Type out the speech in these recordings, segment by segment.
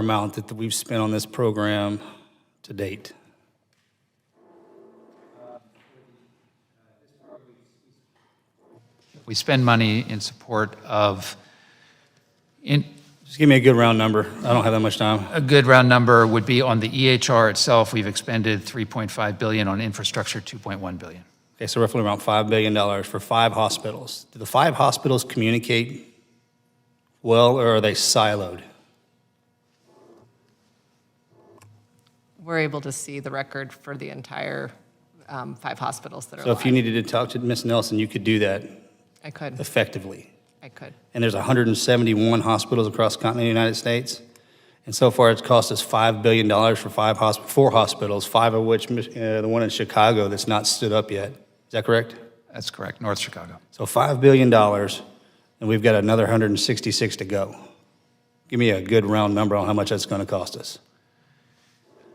amount that we've spent on this program to date? We spend money in support of, Just give me a good round number. I don't have that much time. a good round number would be on the EHR itself, we've expended $3.5 billion, on infrastructure, $2.1 billion. Okay, so roughly around $5 billion for 5 hospitals. Do the 5 hospitals communicate well, or are they siloed? We're able to see the record for the entire 5 hospitals that are So if you live. needed to talk to Ms. Nelson, you could do that I could. effectively. I could. And there's 171 hospitals across the continental United States. And so far, it's cost us $5 billion for 4 hospitals, 5 of which, the one in Chicago that's not stood up yet. Is that correct? That's correct, North Chicago. So $5 billion, and we've got another 166 to go. Give me a good round number on how much that's going to cost us.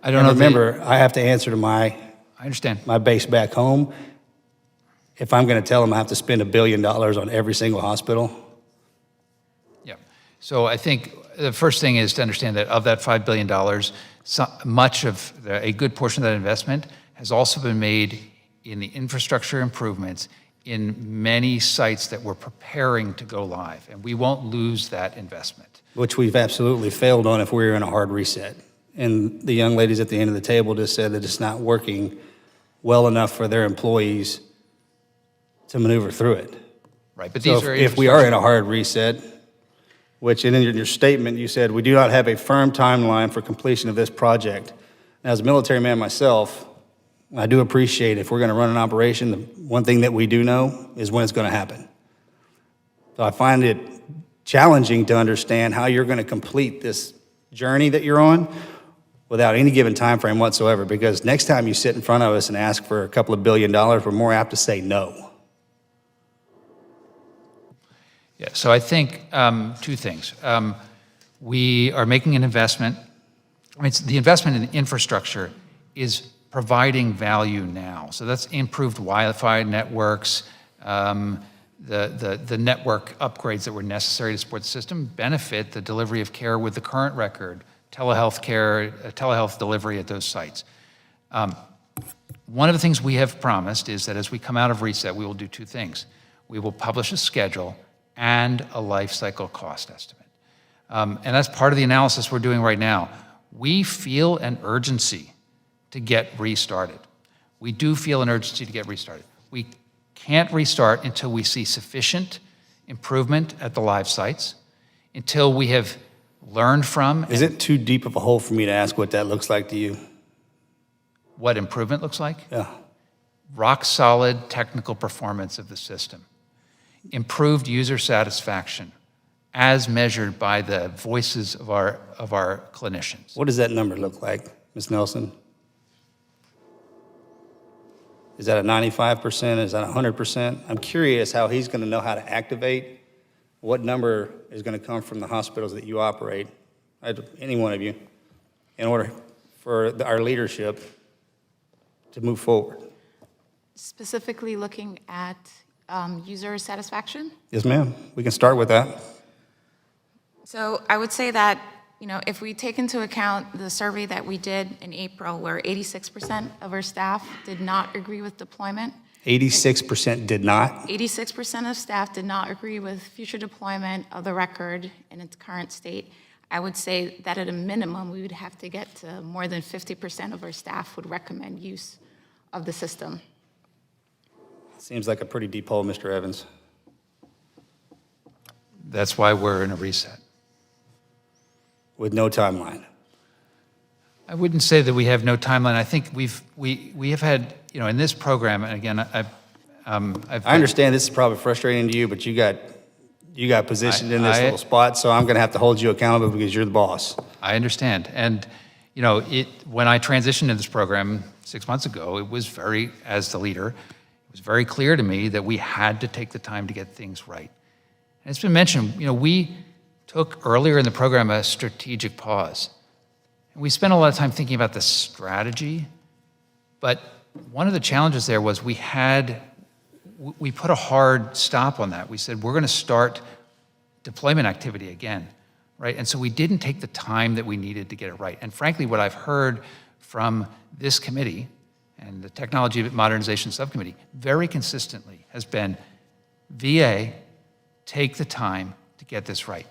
I don't And know. remember, I have to answer to I understand. my base back home. If I'm going to tell them I have to spend $1 billion on every single hospital, Yeah. So I think the first thing is to understand that of that $5 billion, a good portion of that investment has also been made in the infrastructure improvements in many sites that we're preparing to go live, and we won't lose that investment. which we've absolutely failed on if we're in a hard reset. And the young ladies at the end of the table just said that it's not working well enough for their employees to maneuver through it. Right, but So these are if we are in a hard reset, which in your statement you said, we do not have a firm timeline for completion of this project. And as a military man myself, I do appreciate if we're going to run an operation, the one thing that we do know is when it's going to happen. So I find it challenging to understand how you're going to complete this journey that you're on without any given time frame whatsoever, because next time you sit in front of us and ask for a couple of $1 billion, we're more apt to say no. Yeah, so I think 2 things. We are making an investment. I mean, the investment in infrastructure is providing value now. So that's improved Wi-Fi networks, the network upgrades that were necessary to support the system benefit the delivery of care with the current record, telehealth care, telehealth delivery at those sites. One of the things we have promised is that as we come out of reset, we will do 2 things. We will publish a schedule and a life cycle cost estimate. And that's part of the analysis we're doing right now. We feel an urgency to get restarted. We do feel an urgency to get restarted. We can't restart until we see sufficient improvement at the live sites, until we have learned from. Is it too deep of a hole for me to ask what that looks like to you? What improvement looks like? Yeah. Rock solid technical performance of the system. Improved user satisfaction as measured by the voices of our clinicians. What does that number look like, Ms. Nelson? Is that a 95%? Is that 100%? I'm curious how he's going to know how to activate. What number is going to come from the hospitals that you operate, any one of you, in order for our leadership to move forward? Specifically looking at user satisfaction? Yes, ma'am. We can start with that. So I would say that, if we take into account the survey that we did in April, where 86% of our staff did not agree with deployment. 86% did not. 86% of staff did not agree with future deployment of the record in its current state. I would say that at a minimum, we would have to get to more than 50% of our staff would recommend use of the system. Seems like a pretty deep hole, Mr. Evans. That's why we're in a reset. With no timeline. I wouldn't say that we have no timeline. I think we have had, in this program, and again, I've I understand this is probably frustrating to you, but you got positioned in this little spot, so I'm going to have to hold you accountable because you're the boss. I understand. And, when I transitioned to this program 6 months ago, it was as the leader, it was very clear to me that we had to take the time to get things right. And it's been mentioned, we took earlier in the program a strategic pause. And we spent a lot of time thinking about the strategy, but one of the challenges there was we put a hard stop on that. We said, we're going to start deployment activity again, right? And so we didn't take the time that we needed to get it right. And frankly, what I've heard from this committee and the Technology Modernization Subcommittee very consistently has been, VA, take the time to get this right.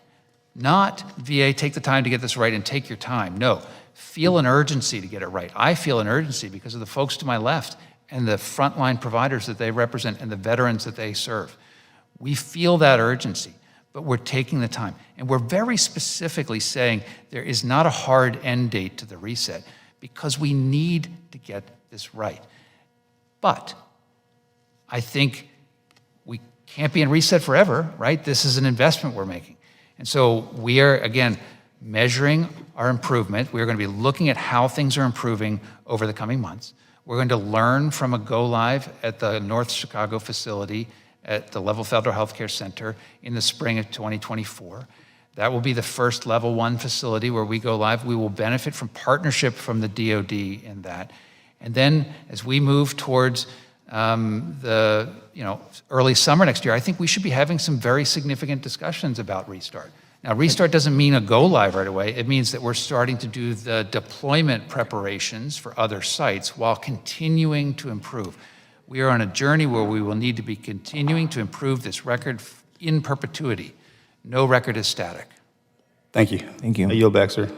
Not VA, take the time to get this right and take your time. No, feel an urgency to get it right. I feel an urgency because of the folks to my left and the frontline providers that they represent and the veterans that they serve. We feel that urgency, but we're taking the time. And we're very specifically saying there is not a hard end date to the reset because we need to get this right. But I think we can't be in reset forever, right? This is an investment we're making. And so we are, again, measuring our improvement. We're going to be looking at how things are improving over the coming months. We're going to learn from a go-live at the North Chicago facility at the Level Federal Healthcare Center in the spring of 2024. That will be the first Level 1 facility where we go live. We will benefit from partnership from the DoD in that. And then as we move towards the early summer next year, I think we should be having some very significant discussions about restart. Now, restart doesn't mean a go live right away. It means that we're starting to do the deployment preparations for other sites while continuing to improve. We are on a journey where we will need to be continuing to improve this record in perpetuity. No record is static. Thank you. Thank you. I yield back, sir.